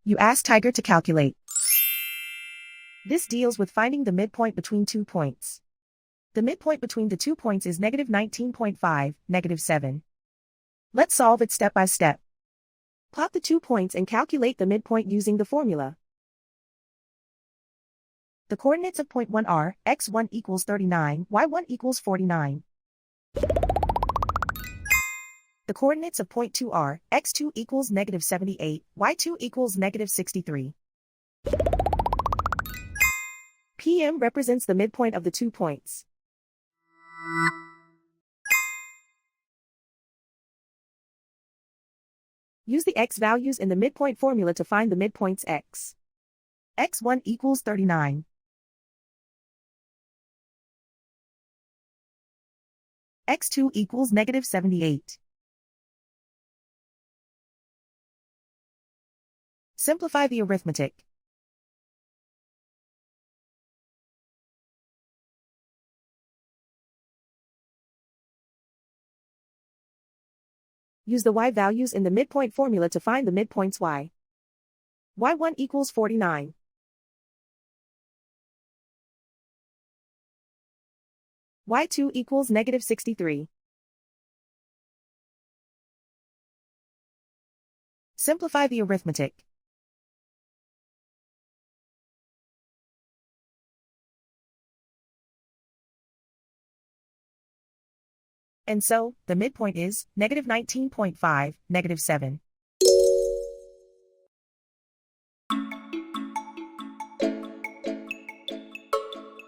You ask Tiger to calculate. This deals with finding the midpoint between 2 points. The midpoint between the 2 points is -19.5, -7. Let's solve it step by step. Plot the 2 points and calculate the midpoint using the formula. The coordinates of point 1 are x1 equals 39, y1 equals 49. The coordinates of point 2 are x2 equals -78, y2 equals -63. PM represents the midpoint of the 2 points. Use the x values in the midpoint formula to find the midpoints x. x1 equals 39. x2 equals -78. Simplify the arithmetic. Use the y values in the midpoint formula to find the midpoints y. y1 equals 49. y2 equals -63. Simplify the arithmetic. And so, the midpoint is -19.5, -7.